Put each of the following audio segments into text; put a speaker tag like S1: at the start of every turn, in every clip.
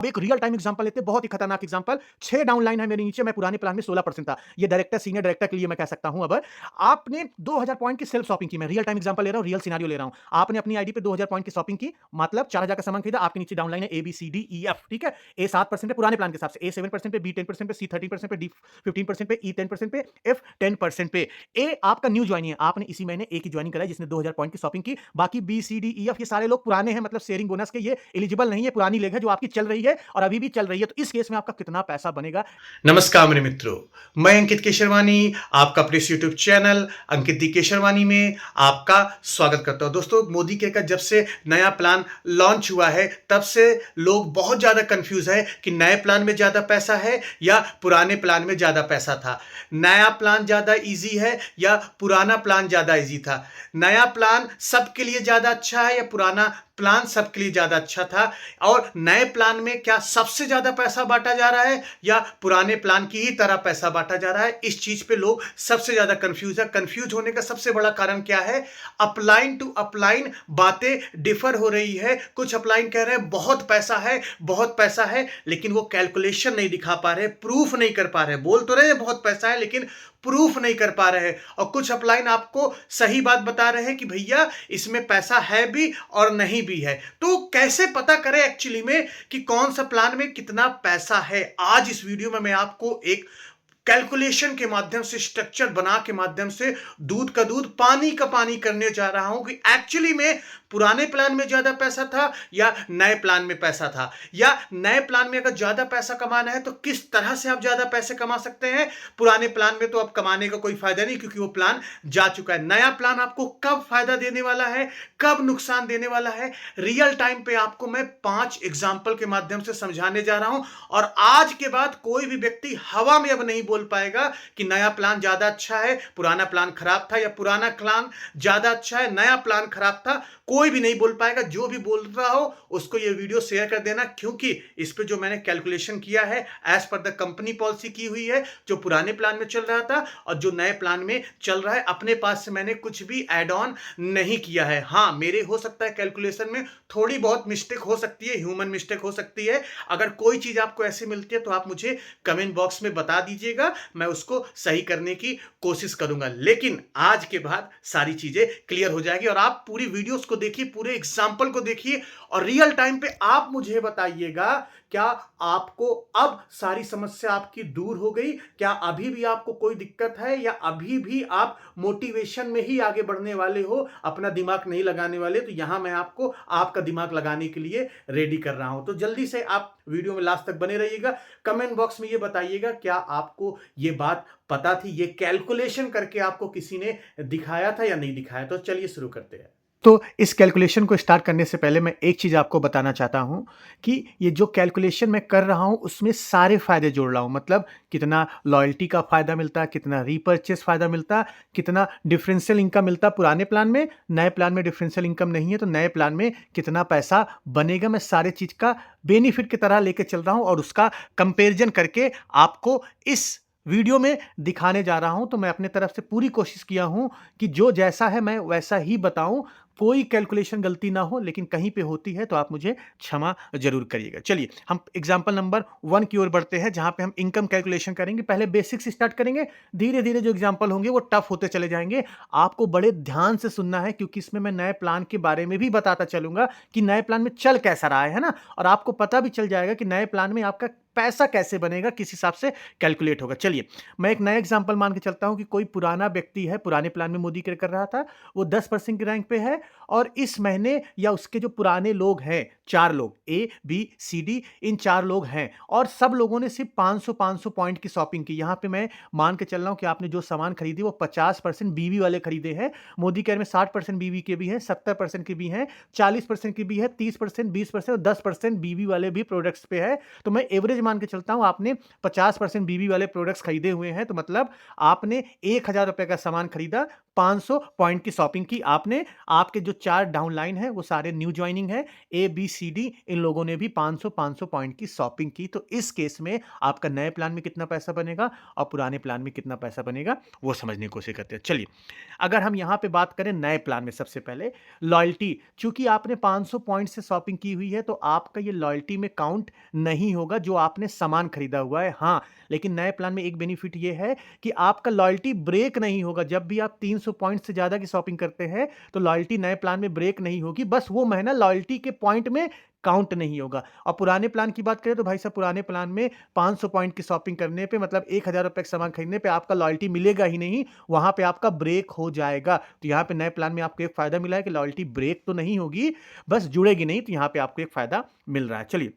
S1: एक real time example लेते हैं, बहुत ही खतरनाक एग्जांपल। 6 डाउनलाइन है मेरे नीचे, मैं पुराने प्लान में 16% था। ये डायरेक्टर, सीनियर डायरेक्टर के लिए मैं कह सकता हूं। अब आपने 2000 पॉइंट की सेल्फ शॉपिंग की, मैं रियल टाइम एग्जांपल ले रहा हूं, रियल सिनेरियो ले रहा हूं। आपने अपनी आईडी पे 2000 पॉइंट की शॉपिंग की, मतलब 4000 का सामान खरीदा, आपके नीचे डाउनलाइन है A B C D E F, ठीक है। ए 7% पे पुराने प्लान के हिसाब से, ए 7% पे, बी 10% पे, सी 13% पे, डी 15% पे, ई 10% पे, एफ 10% पे। ए आपका न्यू ज्वाइनिंग है, आपने इसी महीने ए की ज्वाइनिंग कराई जिसने 2000 पॉइंट की शॉपिंग की। बाकी B C D E F ये सारे लोग पुराने हैं, मतलब शेयरिंग बोनस के, ये एलिजिबल नहीं है, पुरानी लेग है जो आपकी चल रही है और अभी भी चल रही है। तो इस केस में आपका कितना पैसा बनेगा?
S2: नमस्कार मेरे मित्रों, मैं अंकित केशरवानी आपका अपने इस यूट्यूब चैनल अंकित दी केशरवानी में आपका स्वागत करता हूं। दोस्तों, मोदी के का जब से नया प्लान लॉन्च हुआ है तब से लोग बहुत ज्यादा कंफ्यूज है कि नए प्लान में ज्यादा पैसा है या पुराने प्लान में ज्यादा पैसा था। नया प्लान ज्यादा इजी है या पुराना प्लान ज्यादा इजी था। नया प्लान सबके लिए ज्यादा अच्छा है या पुराना प्लान सबके लिए ज्यादा अच्छा था। और नए प्लान में क्या सबसे ज्यादा पैसा बांटा जा रहा है या पुराने प्लान की ही तरह पैसा बांटा जा रहा है? इस चीज पे लोग सबसे ज्यादा कंफ्यूज है। कंफ्यूज होने का सबसे बड़ा कारण क्या है? अपलाइन टू अपलाइन बातें डिफर हो रही है। कुछ अपलाइन कह रहे हैं बहुत पैसा है, बहुत पैसा है, लेकिन वो कैलकुलेशन नहीं दिखा पा रहे, प्रूफ नहीं कर पा रहे। बोल तो रहे हैं बहुत पैसा है लेकिन प्रूफ नहीं कर पा रहे हैं। और कुछ अपलाइन आपको सही बात बता रहे हैं कि भैया इसमें पैसा है भी और नहीं भी है। तो कैसे पता करें एक्चुअली में कि कौन सा प्लान में कितना पैसा है? आज इस वीडियो में मैं आपको एक कैलकुलेशन के माध्यम से, स्ट्रक्चर बना के माध्यम से दूध का दूध पानी का पानी करने जा रहा हूं कि एक्चुअली में पुराने प्लान में ज्यादा पैसा था या नए प्लान में पैसा था, या नए प्लान में अगर ज्यादा पैसा कमाना है तो किस तरह से आप ज्यादा पैसे कमा सकते हैं। पुराने प्लान में तो अब कमाने का कोई फायदा नहीं क्योंकि वो प्लान जा चुका है। नया प्लान आपको कब फायदा देने वाला है, कब नुकसान देने वाला है, रियल टाइम पे आपको मैं 5 एग्जाम्पल के माध्यम से समझाने जा रहा हूं। और आज के बाद कोई भी व्यक्ति हवा में अब नहीं बोल पाएगा कि नया प्लान ज्यादा अच्छा है, पुराना प्लान खराब था, या पुराना प्लान ज्यादा अच्छा है, नया प्लान खराब था। कोई भी नहीं बोल पाएगा। जो भी बोल रहा हो उसको ये वीडियो शेयर कर देना, क्योंकि इस पे जो मैंने कैलकुलेशन किया है as per the company policy की हुई है, जो पुराने प्लान में चल रहा था और जो नए प्लान में चल रहा है। अपने पास से मैंने कुछ भी ऐड ऑन नहीं किया है। हाँ, मेरे हो सकता है कैलकुलेशन में थोड़ी बहुत मिस्टेक हो सकती है, ह्यूमन मिस्टेक हो सकती है। अगर कोई चीज आपको ऐसी मिलती है तो आप मुझे कमेंट बॉक्स में बता दीजिएगा, मैं उसको सही करने की कोशिश करूंगा। लेकिन आज के बाद सारी चीजें क्लियर हो जाएगी और आप पूरी वीडियोस को देखिए, पूरे एग्जाम्पल को देखिए और रियल टाइम पे आप मुझे बताइएगा क्या आपको अब सारी समस्या आपकी दूर हो गई? क्या अभी भी आपको कोई दिक्कत है या अभी भी आप मोटिवेशन में ही आगे बढ़ने वाले हो, अपना दिमाग नहीं लगाने वाले? तो यहां मैं आपको आपका दिमाग लगाने के लिए रेडी कर रहा हूं। तो जल्दी से आप वीडियो में लास्ट तक बने रहिएगा। कमेंट बॉक्स में ये बताइएगा क्या आपको ये बात पता थी, ये कैलकुलेशन करके आपको किसी ने दिखाया था या नहीं दिखाया। तो चलिए शुरू करते हैं।
S1: तो इस कैलकुलेशन को स्टार्ट करने से पहले मैं एक चीज़ आपको बताना चाहता हूं कि ये जो कैलकुलेशन मैं कर रहा हूं उसमें सारे फ़ायदे जोड़ रहा हूं। मतलब कितना लॉयल्टी का फ़ायदा मिलता, कितना रीपर्चेस फ़ायदा मिलता, कितना डिफरेंशियल इनकम मिलता पुराने प्लान में, नए प्लान में डिफरेंशियल इनकम नहीं है तो नए प्लान में कितना पैसा बनेगा। मैं सारे चीज़ का बेनिफिट की तरह लेके चल रहा हूँ और उसका कंपेरिजन करके आपको इस वीडियो में दिखाने जा रहा हूं। तो मैं अपने तरफ से पूरी कोशिश किया हूं कि जो जैसा है मैं वैसा ही बताऊं, कोई कैलकुलेशन गलती ना हो, लेकिन कहीं पे होती है तो आप मुझे क्षमा जरूर करिएगा। चलिए हम एग्जांपल नंबर 1 की ओर बढ़ते हैं, जहां पे हम इनकम कैलकुलेशन करेंगे। पहले बेसिक से स्टार्ट करेंगे, धीरे धीरे जो एग्जांपल होंगे वो टफ होते चले जाएंगे। आपको बड़े ध्यान से सुनना है क्योंकि इसमें मैं नए प्लान के बारे में भी बताता चलूंगा कि नए प्लान में चल कैसा रहा है ना, और आपको पता भी चल जाएगा कि नए प्लान में आपका पैसा कैसे बनेगा, किस हिसाब से कैलकुलेट होगा। चलिए मैं एक नया एग्जांपल मान के चलता हूं कि कोई पुराना व्यक्ति है, पुराने प्लान में मोदी कर रहा था, वो 10% की रैंक पे है और इस महीने या उसके जो पुराने लोग हैं, 4 लोग ए बी सी डी, इन 4 लोग हैं और सब लोगों ने सिर्फ 500 पॉइंट की शॉपिंग की। यहां पे मैं मान के चल रहा हूं कि आपने जो सामान खरीदी वो 50% बीवी वाले खरीदे हैं। मोदी केयर में 60% बीवी के भी हैं, 70% के भी हैं, 40% की भी है, 30%, 20% और 10% बीवी वाले भी प्रोडक्ट्स पे है। तो मैं एवरेज मान के चलता हूं आपने 50% बीवी वाले प्रोडक्ट्स खरीदे हुए हैं, तो मतलब आपने 1000 रुपए का सामान खरीदा, 500 पॉइंट की शॉपिंग की आपने। आपके जो 4 डाउनलाइन है वो सारे न्यू ज्वाइनिंग है, ए बी सी डी, इन लोगों ने भी 500 पॉइंट की शॉपिंग की। तो इस केस में आपका नए प्लान में कितना पैसा बनेगा और पुराने प्लान में कितना पैसा बनेगा वो समझने की कोशिश करते हैं। चलिए, अगर हम यहाँ पे बात करें नए प्लान में, सबसे पहले लॉयल्टी, चूंकि आपने 500 पॉइंट से शॉपिंग की हुई है तो आपका ये लॉयल्टी में काउंट नहीं होगा जो आपने सामान खरीदा हुआ है। हाँ, लेकिन नए प्लान में एक बेनिफिट ये है कि आपका लॉयल्टी ब्रेक नहीं होगा। जब भी आप 300 पॉइंट से ज्यादा की शॉपिंग करते हैं तो लॉयल्टी नए प्लान में ब्रेक नहीं होगी, बस वो महीना लॉयल्टी के पॉइंट में काउंट नहीं होगा। और पुराने प्लान की बात करें तो भाई साहब, पुराने प्लान में 500 पॉइंट की शॉपिंग करने पे, मतलब 1000 रुपए का सामान खरीदने पे आपका लॉयल्टी मिलेगा ही नहीं, वहां पे आपका ब्रेक हो जाएगा। तो यहाँ पे नए प्लान में आपको एक फायदा मिला है कि लॉयल्टी ब्रेक तो नहीं होगी, बस जुड़ेगी नहीं, तो यहाँ पे आपको एक फायदा मिल रहा है। चलिए,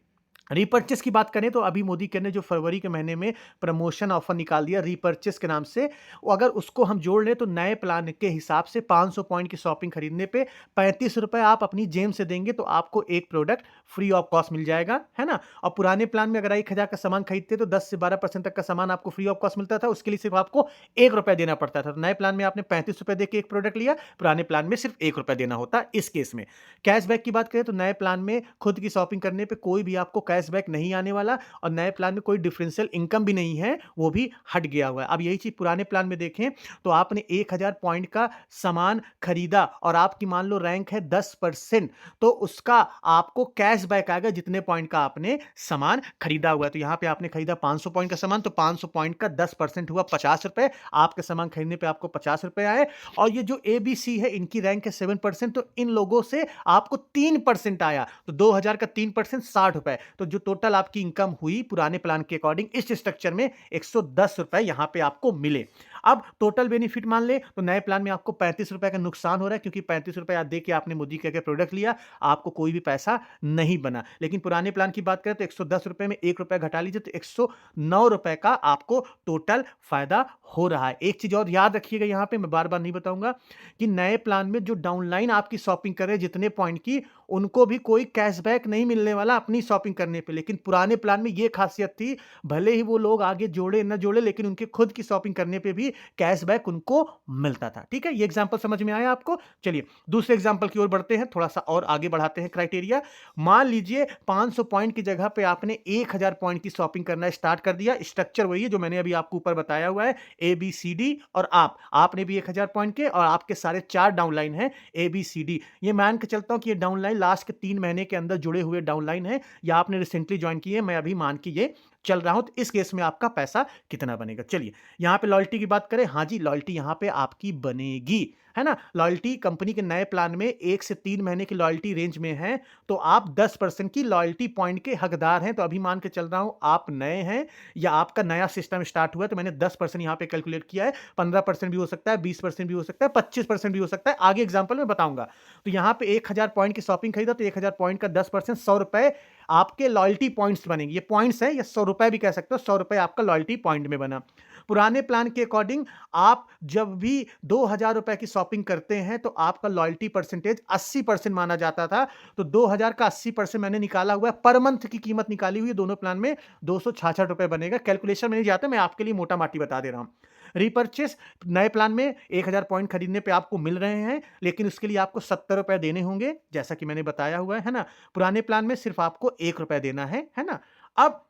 S1: रीपर्चेस की बात करें तो अभी मोदी केयर ने जो फरवरी के महीने में प्रमोशन ऑफर निकाल दिया रीपर्चेस के नाम से, अगर उसको हम जोड़ लें तो नए प्लान के हिसाब से 500 पॉइंट की शॉपिंग खरीदने पे 35 रुपए आप अपनी जेब से देंगे तो आपको एक प्रोडक्ट फ्री ऑफ कॉस्ट मिल जाएगा, है ना। और पुराने प्लान में अगर 1000 का सामान खरीदते तो 10 से 12% तक का सामान आपको फ्री ऑफ कॉस्ट मिलता था, उसके लिए सिर्फ आपको 1 रुपया देना पड़ता था। तो नए प्लान में आपने 35 रुपए देकर एक प्रोडक्ट लिया, पुराने प्लान में सिर्फ 1 रुपया देना होता। इस केस में कैशबैक की बात करें तो नए प्लान में खुद की शॉपिंग करने पे कोई भी आपको कैशबैक नहीं आने वाला, और नए प्लान में कोई डिफरेंशियल इनकम भी नहीं है, वो भी हट गया हुआ है। अब यही चीज पुराने प्लान में देखें तो आपने 1000 पॉइंट का सामान खरीदा और आपकी मान लो रैंक है 10%, तो उसका आपको कैशबैक आएगा जितने पॉइंट का आपने सामान खरीदा हुआ है। तो यहां पे आपने खरीदा 500 पॉइंट का सामान, तो 500 पॉइंट का 10% हुआ 50 रुपए, आपके सामान खरीदने पे आपको 50 रुपए आए। और ये जो एबीसी है इनकी रैंक है 7%, तो इन लोगों से आपको 3% आया, तो 2000 का 3% 60 रुपए। तो जो टोटल आपकी इनकम हुई पुराने प्लान के अकॉर्डिंग इस स्ट्रक्चर में 110 रुपए यहां पे आपको मिले। अब टोटल बेनिफिट मान ले तो नए प्लान में आपको 35 रुपए का नुकसान हो रहा है, क्योंकि 35 रुपए दे के आपने मोदी के प्रोडक्ट लिया, आपको कोई भी पैसा नहीं बना। लेकिन पुराने प्लान की बात करें तो 110 रुपए में 1 रुपया घटा लीजिए तो 109 रुपए का आपको टोटल फायदा हो रहा है। एक चीज और याद रखिएगा, यहां पे मैं बार बार नहीं बताऊंगा कि नए प्लान में जो डाउनलाइन आपकी शॉपिंग कर रहे हैं जितने पॉइंट की, उनको भी कोई कैशबैक नहीं मिलने वाला अपनी शॉपिंग करने पे। लेकिन पुराने प्लान में यह खासियत थी, भले ही वो लोग आगे जोड़े न जोड़े, लेकिन उनके खुद की शॉपिंग करने पे भी कैशबैक उनको मिलता था। ठीक है, ये एग्जांपल समझ में आया आपको। चलिए दूसरे एग्जांपल की ओर बढ़ते हैं, थोड़ा सा और आगे बढ़ाते हैं क्राइटेरिया। मान लीजिए 500 पॉइंट की जगह पे आपने 1000 पॉइंट की शॉपिंग करना स्टार्ट कर दिया। स्ट्रक्चर वही है जो मैंने अभी आपको ऊपर बताया हुआ है, ए बी सी डी, और आपने भी 1000 पॉइंट के, और आपके सारे 4 डाउनलाइन है ए बी सी डी। ये मान के चलता हूं कि ये डाउनलाइन लास्ट के 3 महीने के अंदर जुड़े हुए डाउनलाइन है, या आपने रिसेंटली ज्वाइन किए, मैं अभी मान के ये चल रहा हूं। तो इस केस में आपका पैसा कितना बनेगा। चलिए यहां पे लॉयल्टी की बात करें, हाँ जी लॉयल्टी यहां पे आपकी बनेगी, है ना। लॉयल्टी कंपनी के नए प्लान में 1 से 3 महीने की लॉयल्टी रेंज में है, तो आप 10% की लॉयल्टी पॉइंट के हकदार हैं। तो अभी मान के चल रहा हूं आप नए हैं या आपका नया सिस्टम स्टार्ट हुआ है, तो मैंने 10% यहां पे कैलकुलेट किया है। 15% भी हो सकता है, 20% भी हो सकता है, 25% भी हो सकता है, आगे एग्जाम्पल में बताऊंगा। तो यहां पे 1000 पॉइंट की शॉपिंग खरीदा तो 1000 पॉइंट का 10% 100 रुपए आपके लॉयल्टी पॉइंट्स बनेंगे। ये पॉइंट्स है, या 100 रुपए भी कह सकते हो, 100 रुपए आपका लॉयल्टी पॉइंट में बना। पुराने प्लान के अकॉर्डिंग आप जब भी 2000 रुपए की शॉपिंग करते हैं तो आपका लॉयल्टी परसेंटेज 80% माना जाता था। तो 2000 का 80% मैंने निकाला हुआ है, पर मंथ की कीमत निकाली हुई है दोनों प्लान में, 266 रुपए बनेगा। कैलकुलेशन में नहीं जाता, मैं आपके लिए मोटा माटी बता दे रहा हूं। रिपर्चेस नए प्लान में 1000 पॉइंट खरीदने पे आपको मिल रहे हैं, लेकिन उसके लिए आपको 70 रुपए देने होंगे, जैसा कि मैंने बताया हुआ है ना। पुराने प्लान में सिर्फ आपको 1 रुपया देना है ना। अब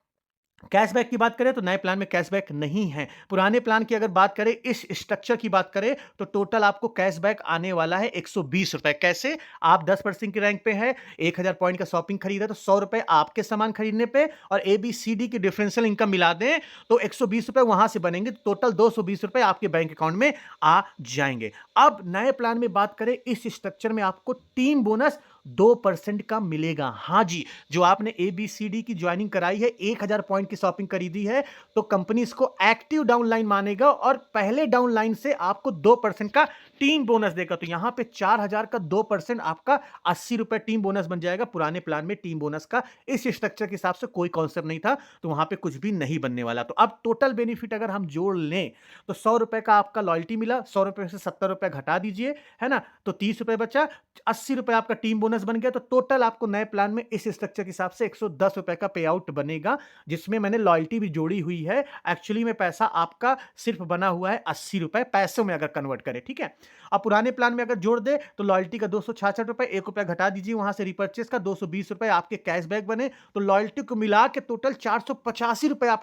S1: कैशबैक की बात करें तो नए प्लान में कैशबैक नहीं है। पुराने प्लान की अगर बात करें, इस स्ट्रक्चर की बात करें, तो टोटल आपको कैशबैक आने वाला है 120 रुपए। कैसे? आप 10% की रैंक पे है, 1000 पॉइंट का शॉपिंग खरीदा तो 100 रुपए आपके सामान खरीदने पे, और एबीसीडी की डिफरेंशियल इनकम मिला दें तो 120 रुपए वहां से बनेंगे, तो टोटल 220 रुपए आपके बैंक अकाउंट में आ जाएंगे। अब नए प्लान में बात करें, इस स्ट्रक्चर में आपको टीम बोनस 2% का मिलेगा। हाँ जी, जो आपने एबीसीडी की ज्वाइनिंग कराई है, 1000 पॉइंट की शॉपिंग खरीदी है, तो कंपनी इसको एक्टिव डाउनलाइन मानेगा और पहले डाउनलाइन से आपको 2% का टीम बोनस देगा। तो यहां पे 4000 का 2% आपका 80 रुपए टीम बोनस बन जाएगा। पुराने प्लान में टीम बोनस का इस स्ट्रक्चर के हिसाब से कोई कॉन्सेप्ट नहीं था, तो वहां पे कुछ भी नहीं बनने वाला। तो अब टोटल बेनिफिट अगर हम जोड़ लें तो 100 रुपए का आपका लॉयल्टी मिला, 100 रुपए से 70 रुपए घटा दीजिए, है ना, तो 30 रुपए बचा, 80 रुपए आपका टीम बोनस बोनस बन गया तो टोटल आपको नए प्लान में इस स्ट्रक्चर के हिसाब से ₹110 का पे आउट बनेगा, जिसमें मैंने लॉयल्टी भी जोड़ी हुई है। एक्चुअली में पैसा आपका सिर्फ बना हुआ है ₹80 पैसों में अगर कन्वर्ट करें, ठीक है। अब पुराने प्लान में अगर जोड़ दे तो लॉयल्टी का ₹266, ₹1 घटा दीजिए वहां से रिपर्चेस का ₹220 आपके कैशबैक बने, तो लॉयल्टी को मिला के टोटल ₹485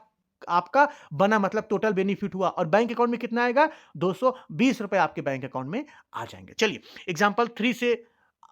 S1: आपका बना, मतलब टोटल बेनिफिट हुआ। और बैंक अकाउंट में कितना आएगा? ₹220 आपके बैंक अकाउंट में आ जाएंगे। चलिए एग्जांपल 3 से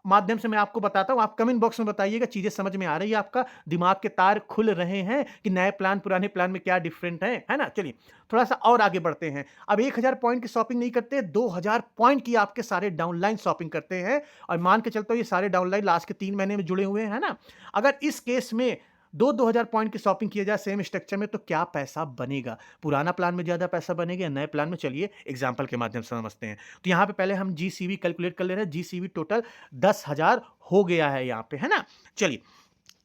S1: माध्यम से मैं आपको बताता हूं, आप कमेंट बॉक्स में बताइएगा चीजें समझ में आ रही है, आपका दिमाग के तार खुल रहे हैं कि नए प्लान पुराने प्लान में क्या डिफरेंट है ना। चलिए थोड़ा सा और आगे बढ़ते हैं। अब 1000 पॉइंट की शॉपिंग नहीं करते, 2000 पॉइंट की आपके सारे डाउनलाइन शॉपिंग करते हैं। और मान के चलता हूं ये सारे डाउनलाइन लास्ट के 3 महीने में जुड़े हुए हैं ना। अगर इस केस में 2000 पॉइंट की शॉपिंग किया जाए सेम स्ट्रक्चर में, तो क्या पैसा बनेगा? पुराना प्लान में ज्यादा पैसा बनेगा या नए प्लान में? चलिए एग्जांपल के माध्यम से समझते हैं। तो यहां पे पहले हम जीसीवी कैलकुलेट कर ले रहे हैं। जीसीवी टोटल 10,000 हो गया है यहां पे, है ना। चलिए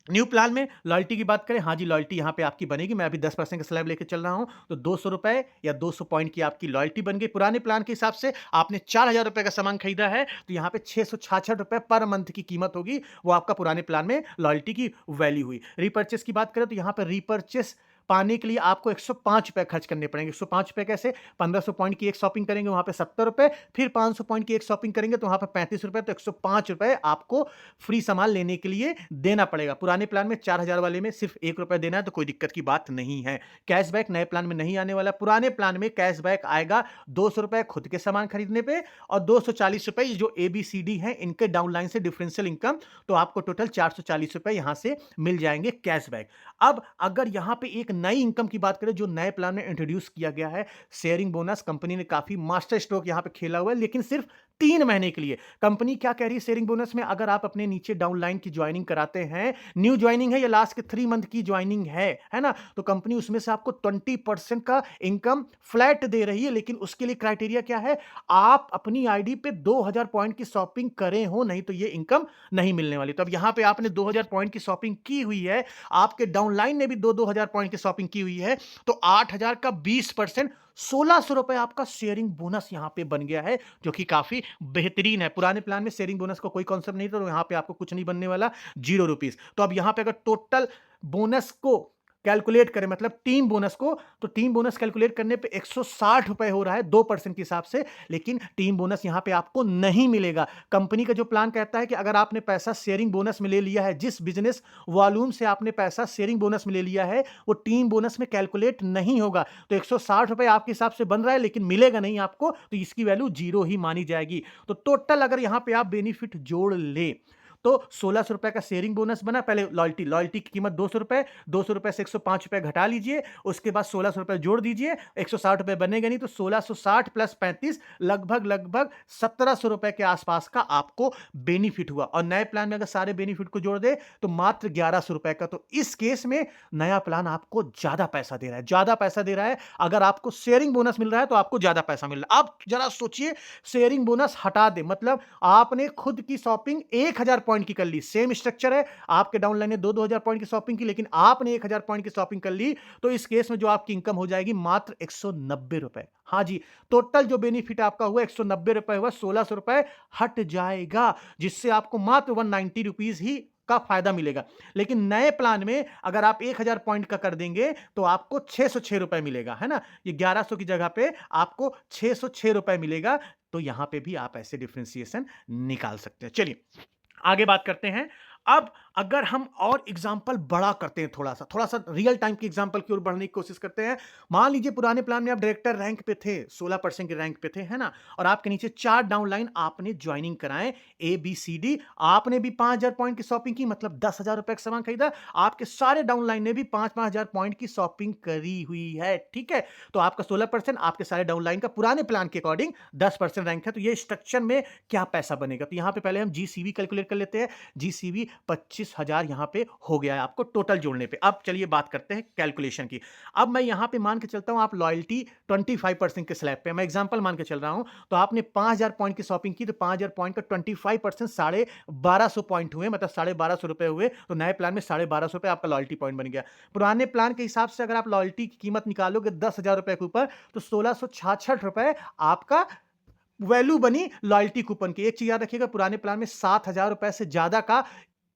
S1: न्यू प्लान में लॉयल्टी की बात करें, हाँ जी लॉयल्टी यहां पे आपकी बनेगी। मैं अभी 10% का स्लैब लेके चल रहा हूं, तो ₹200 या 200 पॉइंट की आपकी लॉयल्टी बन गई। पुराने प्लान के हिसाब से आपने ₹4000 का सामान खरीदा है, तो यहां पे ₹666 पर मंथ की कीमत होगी, वो आपका पुराने प्लान में लॉयल्टी की वैल्यू हुई। रिपर्चेस की बात करें तो यहां पर रिपर्चेस पाने के लिए आपको ₹105 खर्च करने पड़ेंगे। ₹105 कैसे? 1500 पॉइंट की एक शॉपिंग करेंगे वहां पे ₹70, फिर 500 पॉइंट की एक शॉपिंग करेंगे तो वहां पे ₹35, तो ₹105 आपको फ्री सामान लेने के लिए देना पड़ेगा। पुराने प्लान में 4000 वाले में सिर्फ ₹1 देना है, तो कोई दिक्कत की बात नहीं है। कैशबैक नए प्लान में नहीं आने वाला। पुराने प्लान में कैशबैक आएगा ₹200 खुद के सामान खरीदने पे और ₹240 जो ABCD है इनके डाउनलाइन से डिफरेंशियल इनकम, तो आपको टोटल ₹440 यहां से मिल जाएंगे कैशबैक। अब अगर यहां पे एक नई इनकम की बात करें जो नए प्लान में इंट्रोड्यूस किया गया है, शेयरिंग बोनस। कंपनी ने काफी मास्टर स्ट्रोक यहां पे खेला हुआ है, लेकिन सिर्फ 3 महीने के लिए। कंपनी क्या कह रही है शेयरिंग बोनस में? अगर आप अपने नीचे डाउनलाइन की ज्वाइनिंग कराते हैं, न्यू ज्वाइनिंग है या लास्ट के 3 मंथ की ज्वाइनिंग है ना, तो कंपनी उसमें से आपको 20% का इनकम फ्लैट दे रही है। लेकिन उसके लिए क्राइटेरिया क्या है? आप अपनी आईडी पे 2000 पॉइंट की शॉपिंग करें हो, नहीं तो ये इनकम नहीं मिलने वाली। तो अब यहां पे आपने 2000 पॉइंट की शॉपिंग की हुई है, आपके डाउनलाइन ने भी 2000 पॉइंट की शॉपिंग की हुई है, तो 8000 का 20% ₹1600 आपका शेयरिंग बोनस यहां पे बन गया है, जो कि काफी बेहतरीन है। पुराने प्लान में शेयरिंग बोनस का कोई कॉन्सेप्ट नहीं था, तो यहां पे आपको कुछ नहीं बनने वाला, ₹0। तो अब यहां पे अगर टोटल बोनस को कैलकुलेट करें, मतलब टीम बोनस को, तो टीम बोनस कैलकुलेट करने पे ₹160 हो रहा है 2% के हिसाब से। लेकिन टीम बोनस यहां पे आपको नहीं मिलेगा। कंपनी का जो प्लान कहता है कि अगर आपने पैसा शेयरिंग बोनस में ले लिया है, जिस बिजनेस वॉल्यूम से आपने पैसा शेयरिंग बोनस में ले लिया है, वो टीम बोनस में कैलकुलेट नहीं होगा। तो ₹160 आपके हिसाब से बन रहा है, लेकिन मिलेगा नहीं आपको, तो इसकी वैल्यू 0 ही मानी जाएगी। तो टोटल अगर यहां पे आप बेनिफिट जोड़ ले तो ₹1600 का शेयरिंग बोनस बना। पहले लॉयल्टी की कीमत ₹200, ₹200 से ₹105 घटा लीजिए, उसके बाद ₹1600 जोड़ दीजिए, ₹160 बनेगा नहीं, तो 1660 प्लस 35 लगभग ₹1700 के आसपास का आपको बेनिफिट हुआ। और नए प्लान में अगर सारे बेनिफिट को जोड़ दे तो मात्र ₹1100 का। तो इस केस में नया प्लान आपको ज्यादा पैसा दे रहा है, ज्यादा पैसा दे रहा है। अगर आपको शेयरिंग बोनस मिल रहा है तो आपको ज्यादा पैसा मिल रहा है। आप जरा सोचिए, शेयरिंग बोनस हटा दे, मतलब आपने खुद की शॉपिंग 1000 पॉइंट की कर ली, सेम स्ट्रक्चर है, आपके डाउनलाइन ने 2-2000 पॉइंट की शॉपिंग की, लेकिन आपने 1000 पॉइंट की शॉपिंग कर ली, तो इस केस में जो आपकी इनकम हो जाएगी मात्र ₹190। हाँ जी, टोटल जो बेनिफिट आपका हुआ ₹190 हुआ, ₹1600 हट जाएगा, जिससे आपको मात्र ₹190 ही का फायदा मिलेगा। लेकिन नए प्लान में अगर आप 1000 पॉइंट का कर देंगे तो आपको ₹606 मिलेगा, है ना। ये 1100 की जगह पे आपको ₹606 मिलेगा। तो यहां पे भी आप ऐसे डिफरेंशिएशन निकाल सकते हैं। चलिए आगे बात करते हैं। अब अगर हम और एग्जांपल बड़ा करते हैं, थोड़ा सा रियल टाइम की एग्जांपल की ओर बढ़ने की कोशिश करते हैं। मान लीजिए पुराने प्लान में आप डायरेक्टर रैंक पे थे, 16% के रैंक पे थे, है ना, और आपके नीचे 4 डाउनलाइन आपने ज्वाइनिंग कराए ABCD। आपने भी 5000 पॉइंट की शॉपिंग की, मतलब ₹10,000 का सामान खरीदा। आपके सारे डाउनलाइन ने भी 5-5000 पॉइंट की शॉपिंग करी हुई है, ठीक है। तो आपका 16%, आपके सारे डाउनलाइन का पुराने प्लान के अकॉर्डिंग 10% रैंक है। तो ये स्ट्रक्चर में क्या पैसा बनेगा? तो यहां पे पहले हम GCV कैलकुलेट कर लेते हैं। GCV 25,000 यहां पे हो गया है आपको टोटल जोड़ने पे। अब चलिए बात करते हैं कैलकुलेशन की। अब मैं यहां पे मान के चलता हूं आप लॉयल्टी 25% के स्लैब पे, मैं एग्जांपल मान के चल रहा हूं, तो आपने 5000 पॉइंट की शॉपिंग की, तो 5000 पॉइंट का 25% 1250 पॉइंट हुए, मतलब ₹1250 हुए। तो नए प्लान में ₹1250 आपका लॉयल्टी पॉइंट बन गया। पुराने प्लान के हिसाब से अगर आप लॉयल्टी की कीमत निकालोगे ₹10,000 के ऊपर, तो ₹1666 आपका वैल्यू बनी लॉयल्टी कूपन की। एक चीज याद रखिएगा, पुराने प्लान में 7,000 रुपए से ज्यादा का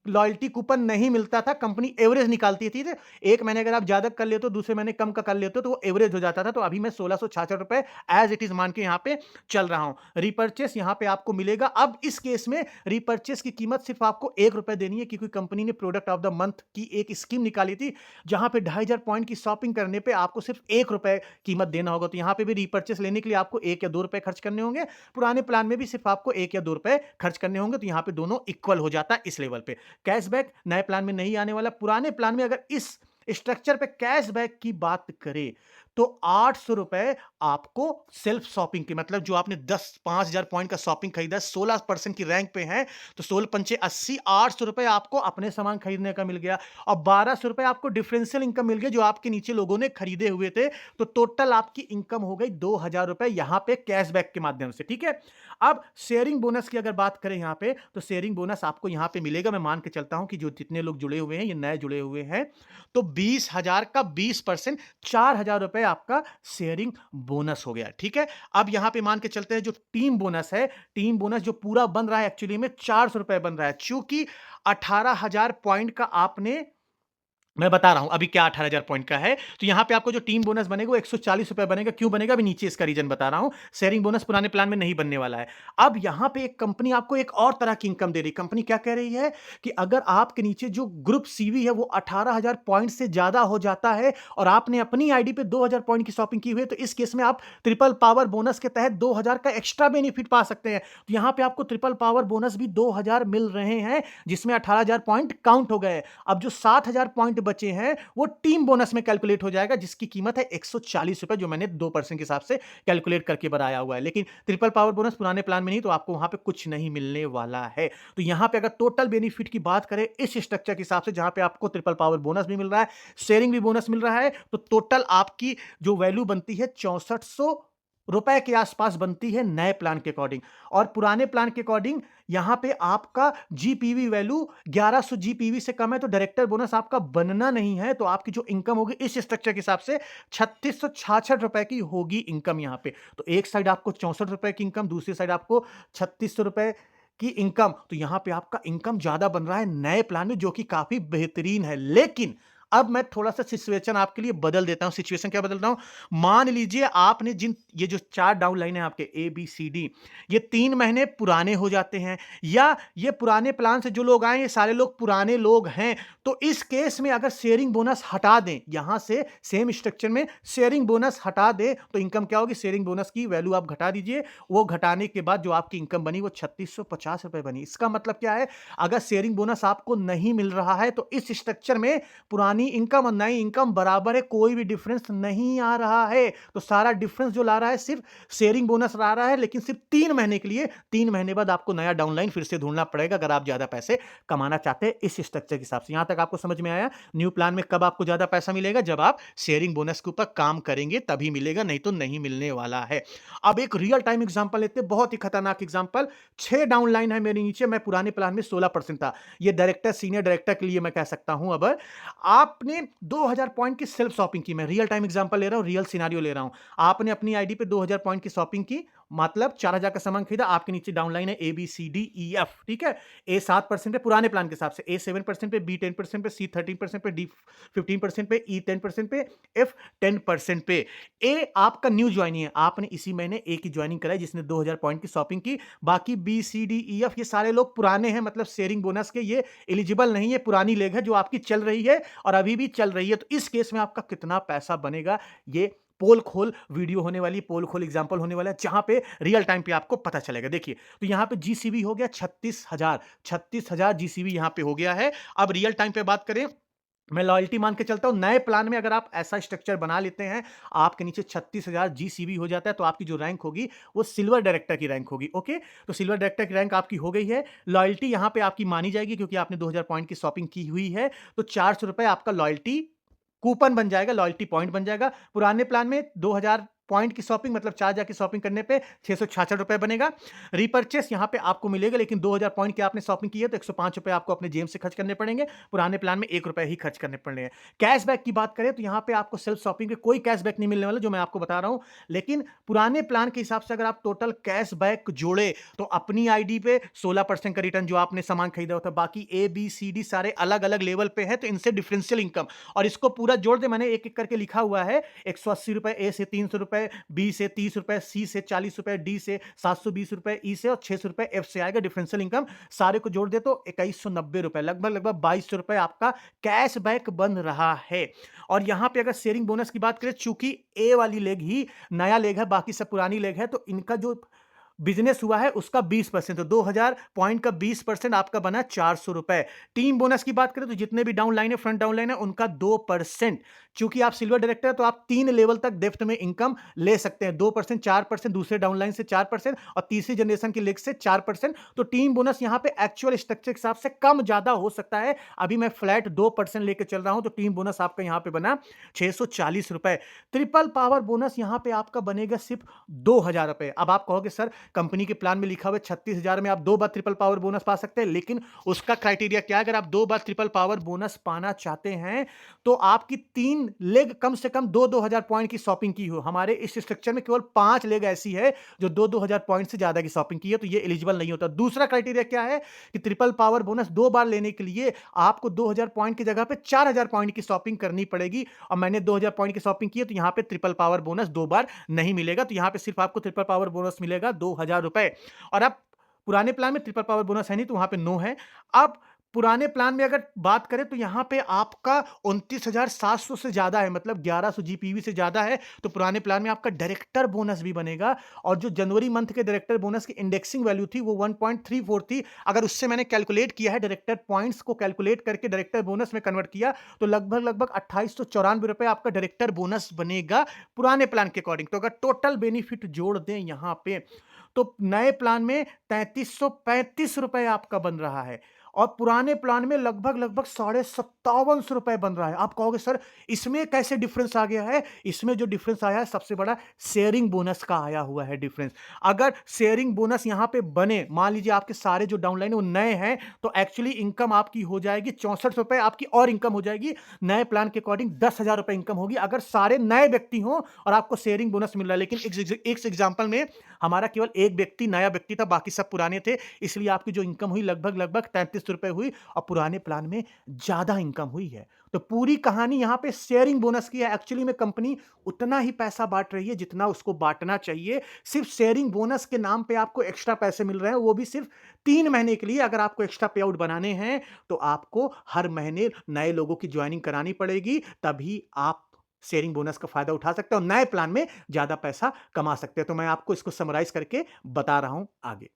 S1: लॉयल्टी कूपन नहीं मिलता था, कंपनी एवरेज निकालती थी। एक महीने अगर आप ज्यादा कर लेते हो, दूसरे महीने कम का कर लेते हो, तो वो एवरेज हो जाता था। तो अभी मैं 1666 रुपए एज इट इज मान के यहां पे चल रहा हूं। रिपर्चेस यहां पे आपको मिलेगा। अब इस केस में रिपर्चेस की कीमत सिर्फ आपको 1 रुपए देनी है, क्योंकि कंपनी ने प्रोडक्ट ऑफ द मंथ की एक स्कीम निकाली थी, जहां पे 2500 पॉइंट की शॉपिंग करने पे आपको सिर्फ 1 रुपए कीमत देना होगा। तो यहां पे भी रिपर्चेस लेने के लिए आपको 1 या 2 रुपए खर्च करने होंगे। पुराने प्लान में भी सिर्फ आपको 1 या 2 रुपए खर्च करने होंगे। तो यहां पे दोनों इक्वल हो जाता है इस लेवल पे। कैशबैक नए प्लान में नहीं आने वाला। पुराने प्लान में अगर इस स्ट्रक्चर पे कैशबैक की बात करें तो 800 रुपए आपको सेल्फ शॉपिंग की, मतलब जो आपने 5,000 पॉइंट का शॉपिंग खरीदा, 16% की रैंक पे है, तो 16 पंचे 80, 800 रुपए आपको अपने सामान खरीदने का मिल गया और 1200 रुपए आपको डिफरेंशियल इनकम मिल गया जो आपके नीचे लोगों ने खरीदे हुए थे। तो टोटल आपकी इनकम हो गई 2,000 रुपए यहां पे कैशबैक के माध्यम से। ठीक है, अब शेयरिंग बोनस की अगर बात करें यहां पे, तो शेयरिंग बोनस आपको यहां पे मिलेगा। मैं मान के चलता हूं कि जो जितने लोग जुड़े हुए हैं, ये नए जुड़े हुए हैं, तो 20,000 का 20%, 4,000 रुपए आपका शेयरिंग बोनस हो गया। ठीक है, अब यहां पे मान के चलते हैं जो टीम बोनस है, टीम बोनस जो पूरा बन रहा है एक्चुअली में 400 रुपए बन रहा है, चूंकि 18,000 पॉइंट का आपने, मैं बता रहा हूं अभी क्या 18,000 पॉइंट का है। तो यहां पे आपको जो टीम बोनस बनेगा वो 140 रुपए बनेगा। क्यों बनेगा, अभी नीचे इसका रीजन बता रहा हूं। शेयरिंग बोनस पुराने प्लान में नहीं बनने वाला है। अब यहां पे एक कंपनी आपको एक और तरह की इनकम दे रही है। कंपनी क्या कह रही है कि अगर आपके नीचे जो ग्रुप सीवी है वो 18,000 पॉइंट से ज्यादा हो जाता है और आपने अपनी आईडी पे 2,000 पॉइंट की शॉपिंग की हुई है, तो इस केस में आप ट्रिपल पावर बोनस के तहत 2,000 का एक्स्ट्रा बेनिफिट पा सकते हैं। तो यहां पे आपको ट्रिपल पावर बोनस भी 2,000 मिल रहे हैं, जिसमें 18,000 पॉइंट काउंट हो गए। अब जो 7,000 पॉइंट बचे हैं वो टीम बोनस में कैलकुलेट हो जाएगा, जिसकी कीमत है 140 रुपए, जो मैंने 2% के हिसाब से कैलकुलेट करके बनाया हुआ है। लेकिन ट्रिपल पावर बोनस पुराने प्लान में नहीं, तो आपको वहां पे कुछ नहीं मिलने वाला है। तो यहां पे अगर टोटल बेनिफिट की बात करें इस स्ट्रक्चर के हिसाब से, जहां पे आपको ट्रिपल पावर बोनस भी मिल रहा है, शेयरिंग भी बोनस मिल रहा है, तो टोटल आपकी जो वैल्यू बनती है 6400 रुपए के आसपास बनती है नए प्लान के अकॉर्डिंग। और पुराने प्लान के अकॉर्डिंग यहां पे आपका जीपीवी वैल्यू 1100 जीपीवी से कम है, तो डायरेक्टर बोनस आपका बनना नहीं है। तो आपकी जो इनकम होगी इस स्ट्रक्चर के हिसाब से 3666 रुपए की होगी इनकम यहां पे। तो एक साइड आपको 64 रुपए की इनकम, दूसरी साइड आपको 3600 रुपए की इनकम। तो यहां पे आपका इनकम ज्यादा बन रहा है नए प्लान में, जो कि काफी बेहतरीन है। लेकिन अब मैं थोड़ा सा सिचुएशन आपके लिए बदल देता हूं। सिचुएशन क्या बदल रहा हूं, मान लीजिए आपने ये जो 4 डाउन लाइन है आपके ए बी सी डी, ये 3 महीने पुराने हो जाते हैं, या ये पुराने प्लान से जो लोग आए ये सारे लोग पुराने लोग हैं। तो इस केस में अगर शेयरिंग बोनस हटा दें, यहां से सेम स्ट्रक्चर में शेयरिंग बोनस हटा दें, तो इनकम क्या होगी, शेयरिंग बोनस की वैल्यू आप घटा दीजिए। वो घटाने के बाद जो आपकी इनकम बनी वो 3650 रुपए बनी। इसका मतलब क्या है, अगर शेयरिंग बोनस आपको नहीं मिल रहा है तो इस स्ट्रक्चर में पुरानी इनकम और नई इनकम बराबर है, कोई भी डिफरेंस नहीं आ रहा है। तो सारा डिफरेंस जो ला रहा है सिर्फ शेयरिंग बोनस ला रहा है, लेकिन सिर्फ 3 महीने के लिए। 3 महीने बाद आपको नया डाउनलाइन फिर से ढूंढना पड़ेगा अगर आप ज्यादा पैसे कमाना चाहते हैं इस स्ट्रक्चर के हिसाब से। यहां तक आपको समझ में आया। न्यू प्लान में कब आपको ज्यादा पैसा मिलेगा, जब आप शेयरिंग बोनस के ऊपर काम करेंगे तभी मिलेगा, नहीं तो नहीं मिलने वाला है। अब एक रियल टाइम एग्जांपल लेते हैं, बहुत ही खतरनाक एग्जांपल। 6 डाउनलाइन है मेरे नीचे, मैं पुराने प्लान में 16% था। ये डायरेक्टर सीनियर डायरेक्टर के लिए मैं कह सकता हूं। अब आपने 2000 पॉइंट की सेल्फ शॉपिंग की, मैं रियल टाइम एग्जांपल ले रहा हूं, रियल सिनेरियो ले रहा हूं। आपने अपनी आईडी पे 2000 पॉइंट की शॉपिंग की, मतलब 4000 का सामान खरीदा। आपके नीचे डाउनलाइन है A B C D E F. ठीक है, ए 7% पे पुराने प्लान के हिसाब से, ए 7% पे, बी 10% पे, सी 13% पे, डी 15% पे, ई 10% पे, एफ 10% पे। ए आपका न्यू ज्वाइनिंग है, आपने इसी महीने ए की ज्वाइनिंग कराई जिसने 2000 पॉइंट की शॉपिंग की। बाकी B C D E F ये सारे लोग पुराने हैं, मतलब शेयरिंग बोनस के ये एलिजिबल नहीं है, पुरानी लेग है जो आपकी चल रही है और अभी भी चल रही है। तो इस केस में आपका कितना पैसा बनेगा, ये पोल खोल वीडियो होने वाली, पोल खोल एग्जांपल होने वाला है, जहां पे रियल टाइम पे आपको पता चलेगा। देखिए, तो यहां पे जीसीबी हो गया 36,000 जीसीबी यहां पे हो गया है। अब रियल टाइम पे बात करें, मैं लॉयल्टी मान के चलता हूं, नए प्लान में अगर आप ऐसा स्ट्रक्चर बना लेते हैं, आपके नीचे 36,000 जीसीबी हो जाता है, तो आपकी जो रैंक होगी वो सिल्वर डायरेक्टर की रैंक होगी। ओके, तो सिल्वर डायरेक्टर की रैंक आपकी हो गई है। लॉयल्टी यहां पे आपकी मानी जाएगी क्योंकि आपने 2000 पॉइंट की शॉपिंग की हुई है, तो 400 रुपए आपका लॉयल्टी कूपन बन जाएगा, लॉयल्टी पॉइंट बन जाएगा। पुराने प्लान में 2000 पॉइंट की शॉपिंग मतलब 4,000 की शॉपिंग करने पे 666 रुपए बनेगा। रीपर्चेस यहाँ पे आपको मिलेगा, लेकिन 2,000 पॉइंट की आपने शॉपिंग की है तो 105 रुपए आपको अपने जेब से खर्च करने पड़ेंगे। पुराने प्लान में 1 रुपए ही खर्च करने पड़ेंगे। कैशबैक की बात करें तो यहाँ पे आपको सेल्फ शॉपिंग पे कोई कैशबैक नहीं मिलने वाला, जो मैं आपको बता रहा हूँ। लेकिन पुराने प्लान के हिसाब से अगर आप टोटल कैशबैक जोड़े तो अपनी आईडी पे 16% का रिटर्न जो आपने सामान खरीदा होता है, बाकी ए बी सी डी सारे अलग अलग लेवल पे है, तो इनसे डिफरेंशियल इनकम और इसको पूरा जोड़ दे, मैंने एक एक करके लिखा हुआ है। 180 रुपए ए से, 300 रुपए बी से, 30 रुपए सी से, 40 रुपए डी से, 720 रुपए ई से और 600 रुपए एफ से आएगा डिफरेंशियल इनकम। सारे को जोड़ दे तो 2190 रुपए, लगभग लगभग 2200 रुपए आपका कैशबैक बन रहा है। और यहां पे अगर शेयरिंग बोनस की बात करें, चूंकि ए वाली लेग ही नया लेग है, बाकी सब पुरानी लेग है, तो इनका जो बिजनेस हुआ है उसका 20%, तो 2000 पॉइंट का 20% आपका बना 400 रुपए। टीम बोनस की बात करें तो जितने भी डाउन लाइन है, फ्रंट डाउन लाइन है, उनका 2%। चूंकि आप सिल्वर डायरेक्टर है तो आप 3 लेवल तक डेप्थ में इनकम ले सकते हैं। 2%, 4%, दूसरे डाउन लाइन से 4% और तीसरी जनरेशन की लेग से 4%। तो टीम बोनस यहां पे एक्चुअल स्ट्रक्चर के हिसाब से कम ज्यादा हो सकता है। अभी मैं फ्लैट 2% लेके चल रहा हूं, तो टीम बोनस आपका यहां पे बना 640 रुपए। ट्रिपल पावर बोनस यहां पे आपका बनेगा सिर्फ 2000 रुपए। अब आप कहोगे सर कंपनी के प्लान में लिखा हुआ है 36,000 में आप 2 बार ट्रिपल पावर बोनस पा सकते हैं, लेकिन उसका क्राइटेरिया क्या है? अगर आप 2 बार ट्रिपल पावर बोनस पाना चाहते हैं तो आपकी 3 लेग कम से कम 2-2 हजार पॉइंट की शॉपिंग की हो। हमारे इस स्ट्रक्चर में केवल 5 लेग ऐसी है जो 2-2 हजार पॉइंट से ज्यादा की शॉपिंग की है, तो ये एलिजिबल नहीं होता। दूसरा क्राइटेरिया क्या है कि ट्रिपल पावर बोनस 2 बार लेने के लिए आपको 2000 पॉइंट की जगह पे 4000 पॉइंट की शॉपिंग करनी पड़ेगी, और मैंने 2000 पॉइंट की शॉपिंग की है, तो यहां पे ट्रिपल पावर बोनस 2 बार नहीं मिलेगा। तो यहां पे सिर्फ आपको ट्रिपल पावर बोनस मिलेगा 2000 रुपए। और अब पुराने प्लान में ट्रिपल पावर बोनस है नहीं, तो वहां पे नो है। अब पुराने प्लान में अगर बात करें तो यहां पे आपका 29,700 से ज्यादा है, मतलब 1100 जीपीवी से ज्यादा है, तो पुराने प्लान में आपका डायरेक्टर बोनस भी बनेगा। और जो जनवरी मंथ के डायरेक्टर बोनस की इंडेक्सिंग वैल्यू थी वो 1.34 थी। अगर उससे मैंने कैलकुलेट किया है, डायरेक्टर पॉइंट्स को कैलकुलेट करके डायरेक्टर बोनस में कन्वर्ट किया, तो लगभग लगभग 2894 रुपए आपका डायरेक्टर बोनस बनेगा पुराने प्लान के अकॉर्डिंग। तो अगर टोटल बेनिफिट जोड़ दें यहां पे, तो नए प्लान में 3335 रुपए आपका बन रहा है, और पुराने प्लान में लगभग लगभग 5750 रुपए बन रहा है। आप कहोगे सर इसमें कैसे डिफरेंस आ गया है? इसमें जो डिफरेंस आया है सबसे बड़ा शेयरिंग बोनस का आया हुआ है डिफरेंस। अगर शेयरिंग बोनस यहां पे बने, मान लीजिए आपके सारे जो डाउनलाइन है वो नए हैं, तो एक्चुअली इनकम आपकी हो जाएगी 64 रुपए, आपकी और इनकम हो जाएगी नए प्लान के अकॉर्डिंग 10,000 रुपए इनकम होगी, अगर सारे नए व्यक्ति हों और आपको शेयरिंग बोनस मिल रहा है। लेकिन एक एग्जाम्पल में हमारा केवल एक व्यक्ति नया व्यक्ति था, बाकी सब पुराने थे, इसलिए आपकी जो इनकम हुई लगभग लगभग 33 रुपए हुई, और पुराने प्लान में ज्यादा इनकम हुई है। तो पूरी कहानी यहां पे शेयरिंग बोनस की है। एक्चुअली में कंपनी उतना ही पैसा बांट रही है जितना उसको बांटना चाहिए। सिर्फ शेयरिंग बोनस के नाम पे आपको एक्स्ट्रा पैसे मिल रहे हैं, वो भी सिर्फ 3 महीने के लिए। अगर आपको एक्स्ट्रा पे आउट बनाने हैं तो आपको हर महीने नए लोगों की ज्वाइनिंग करानी पड़ेगी, तभी आप शेयरिंग बोनस का फायदा उठा सकते हैं और नए प्लान में ज्यादा पैसा कमा सकते हैं। तो मैं आपको इसको समराइज करके बता रहा हूं आगे।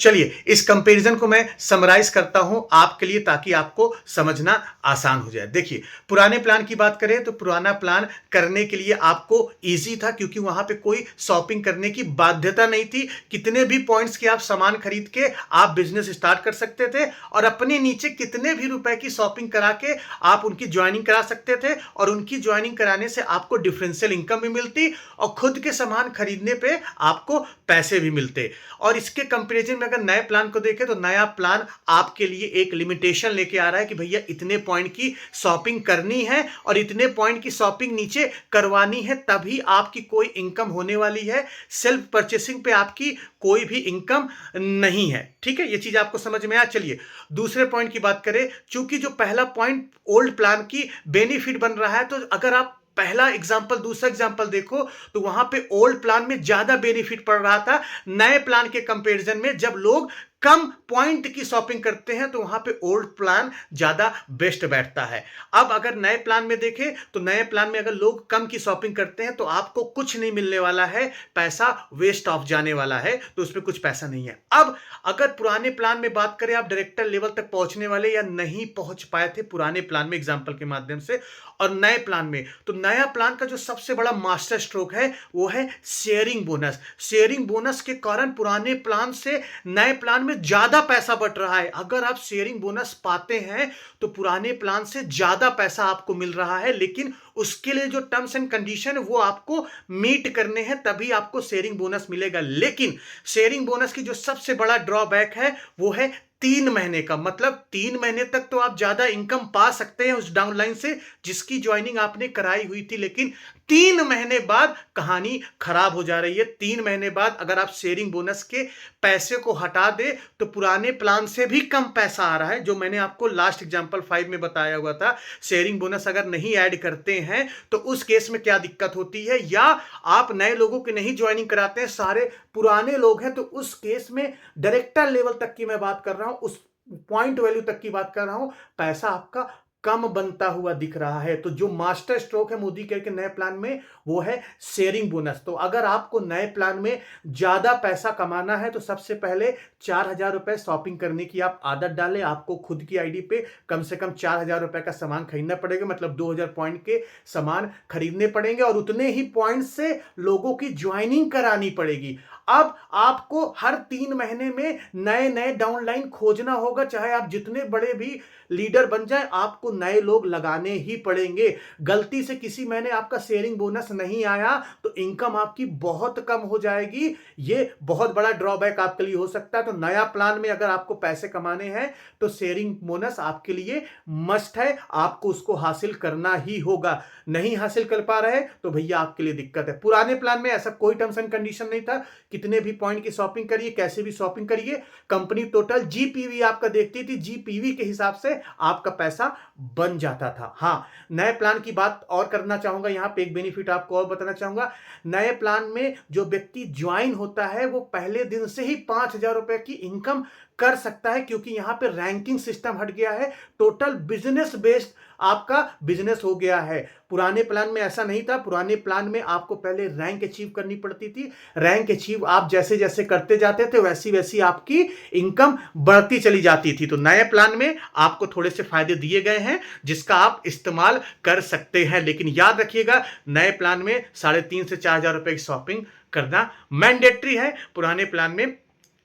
S2: चलिए इस कंपैरिजन को मैं समराइज करता हूं आपके लिए, ताकि आपको समझना आसान हो जाए। देखिए, पुराने प्लान की बात करें तो पुराना प्लान करने के लिए आपको इजी था, क्योंकि वहां पे कोई शॉपिंग करने की बाध्यता नहीं थी। कितने भी पॉइंट्स के आप सामान खरीद के आप बिजनेस स्टार्ट कर सकते थे, और अपने नीचे कितने भी रुपए की शॉपिंग करा के आप उनकी ज्वाइनिंग करा सकते थे, और उनकी ज्वाइनिंग कराने से आपको डिफरेंशियल इनकम भी मिलती और खुद के सामान खरीदने पे आपको पैसे भी मिलते। और इसके कंपैरिजन में अगर नए प्लान को देखें तो नया प्लान आपके लिए एक लिमिटेशन लेके आ रहा है कि भैया इतने पॉइंट की शॉपिंग करनी है और इतने पॉइंट की शॉपिंग नीचे करवानी है, तभी आपकी कोई इनकम होने वाली है। सेल्फ परचेसिंग पे आपकी कोई भी इनकम नहीं है। ठीक है, ये चीज आपको समझ में आ। चलिए दूसरे पॉइंट की बात करें। चूंकि जो पहला पॉइंट ओल्ड प्लान की बेनिफिट बन रहा है, तो अगर आप पहला एग्जाम्पल दूसरा एग्जाम्पल देखो तो वहां पे ओल्ड प्लान में ज्यादा बेनिफिट पड़ रहा था नए प्लान के कंपैरिजन में। जब लोग कम पॉइंट की शॉपिंग करते हैं तो वहां पे ओल्ड प्लान ज्यादा बेस्ट बैठता है। अब अगर नए प्लान में देखें तो नए प्लान में अगर लोग कम की शॉपिंग करते हैं तो आपको कुछ नहीं मिलने वाला है, पैसा वेस्ट ऑफ जाने वाला है, तो उसमें कुछ पैसा नहीं है। अब अगर पुराने प्लान में बात करें, आप डायरेक्टर लेवल तक पहुंचने वाले या नहीं पहुंच पाए थे पुराने प्लान में एग्जाम्पल के माध्यम से, और नए प्लान में, तो नया प्लान का जो सबसे बड़ा मास्टर स्ट्रोक है वो है शेयरिंग बोनस। शेयरिंग बोनस के कारण पुराने प्लान से नए प्लान में में ज्यादा पैसा बट रहा है। अगर आप शेयरिंग बोनस पाते हैं तो पुराने प्लान से ज्यादा पैसा आपको मिल रहा है, लेकिन उसके लिए जो टर्म्स एंड कंडीशन है वो आपको मीट करने हैं, तभी आपको शेयरिंग बोनस मिलेगा। लेकिन शेयरिंग बोनस की जो सबसे बड़ा ड्रॉबैक है वो है 3 महीने का। मतलब 3 महीने तक तो आप ज्यादा इनकम पा सकते हैं उस डाउनलाइन से जिसकी ज्वाइनिंग आपने कराई हुई थी, लेकिन 3 महीने बाद कहानी खराब हो जा रही है। 3 महीने बाद अगर आप शेयरिंग बोनस के पैसे को हटा दे तो पुराने प्लान से भी कम पैसा आ रहा है, जो मैंने आपको लास्ट एग्जांपल 5 में बताया हुआ था। शेयरिंग बोनस अगर नहीं ऐड करते हैं तो उस केस में क्या दिक्कत होती है, या आप नए लोगों की नहीं ज्वाइनिंग कराते हैं, सारे पुराने लोग हैं, तो उस केस में डायरेक्टर लेवल तक की मैं बात कर रहा हूं, उस पॉइंट वैल्यू तक की बात कर रहा हूं, पैसा आपका कम बनता हुआ दिख रहा है। तो जो मास्टर स्ट्रोक है मोदी केयर के नए प्लान में वो है शेयरिंग बोनस। तो अगर आपको नए प्लान में ज्यादा पैसा कमाना है तो सबसे पहले 4,000 रुपए शॉपिंग करने की आप आदत डालें। आपको खुद की आईडी पे कम से कम 4,000 रुपए का सामान खरीदना पड़ेगा, मतलब 2,000 पॉइंट के सामान खरीदने पड़ेंगे और उतने ही पॉइंट से लोगों की ज्वाइनिंग करानी पड़ेगी। अब आपको हर 3 महीने में नए नए डाउनलाइन खोजना होगा, चाहे आप जितने बड़े भी लीडर बन जाए, आपको नए लोग लगाने ही पड़ेंगे। गलती से किसी महीने आपका शेयरिंग बोनस नहीं आया तो इनकम आपकी बहुत कम हो जाएगी। ये बहुत बड़ा ड्रॉबैक आपके लिए हो सकता है। तो नया प्लान में अगर आपको पैसे कमाने हैं तो शेयरिंग बोनस आपके लिए मस्ट है, आपको उसको हासिल करना ही होगा। नहीं हासिल कर पा रहे तो भैया आपके लिए दिक्कत है। पुराने प्लान में ऐसा कोई टर्म्स एंड कंडीशन नहीं था, कितने भी पॉइंट की शॉपिंग करिए, कैसे भी शॉपिंग करिए, कंपनी टोटल जीपीवी आपका देखती थी, जीपीवी के हिसाब से आपका पैसा बन जाता था। हाँ, नए प्लान की बात और करना चाहूंगा, यहां पे एक बेनिफिट आपको और बताना चाहूंगा। नए प्लान में जो व्यक्ति ज्वाइन होता है वो पहले दिन से ही 5,000 रुपए की इनकम कर सकता है, क्योंकि यहां पे रैंकिंग सिस्टम हट गया है, टोटल बिजनेस बेस्ड आपका बिजनेस हो गया है। पुराने प्लान में ऐसा नहीं था। पुराने प्लान में आपको पहले रैंक अचीव करनी पड़ती थी, रैंक अचीव आप जैसे जैसे करते जाते थे वैसी वैसी आपकी इनकम बढ़ती चली जाती थी। तो नए प्लान में आपको थोड़े से फायदे दिए गए हैं जिसका आप इस्तेमाल कर सकते हैं, लेकिन याद रखिएगा नए प्लान में 3,500 से 4,000 रुपए की शॉपिंग करना मैंडेटरी है। पुराने प्लान में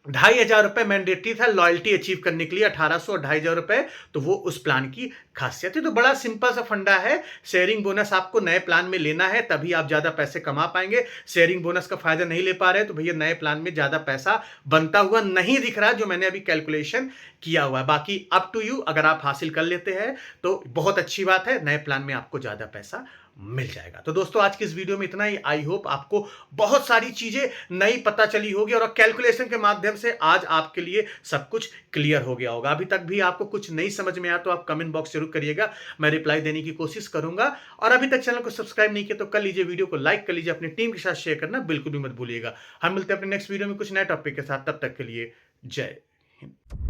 S2: 2,500 रुपए मैंडेटरी था लॉयल्टी अचीव करने के लिए, 1,800 और 2,500 रुपए, तो वो उस प्लान की खासियत है। तो बड़ा सिंपल सा फंडा है, शेयरिंग बोनस आपको नए प्लान में लेना है तभी आप ज्यादा पैसे कमा पाएंगे। शेयरिंग बोनस का फायदा नहीं ले पा रहे तो भैया नए प्लान में ज्यादा पैसा बनता हुआ नहीं दिख रहा, जो मैंने अभी कैलकुलेशन किया हुआ है। बाकी अप टू यू, अगर आप हासिल कर लेते हैं तो बहुत अच्छी बात है, नए प्लान में आपको ज्यादा पैसा मिल जाएगा। तो दोस्तों आज की इस वीडियो में इतना ही। आई होप आपको बहुत सारी चीजें नई पता चली होगी और कैलकुलेशन के माध्यम से आज आपके लिए सब कुछ क्लियर हो गया होगा। अभी तक भी आपको कुछ नहीं समझ में आया तो आप कमेंट बॉक्स जरूर करिएगा, मैं रिप्लाई देने की कोशिश करूंगा। और अभी तक चैनल को सब्सक्राइब नहीं किया तो कर लीजिए, वीडियो को लाइक कर लीजिए, अपनी टीम के साथ शेयर करना बिल्कुल भी मत भूलिएगा। हम मिलते हैं अपने नेक्स्ट वीडियो में कुछ नए टॉपिक के साथ, तब तक के लिए जय हिंद।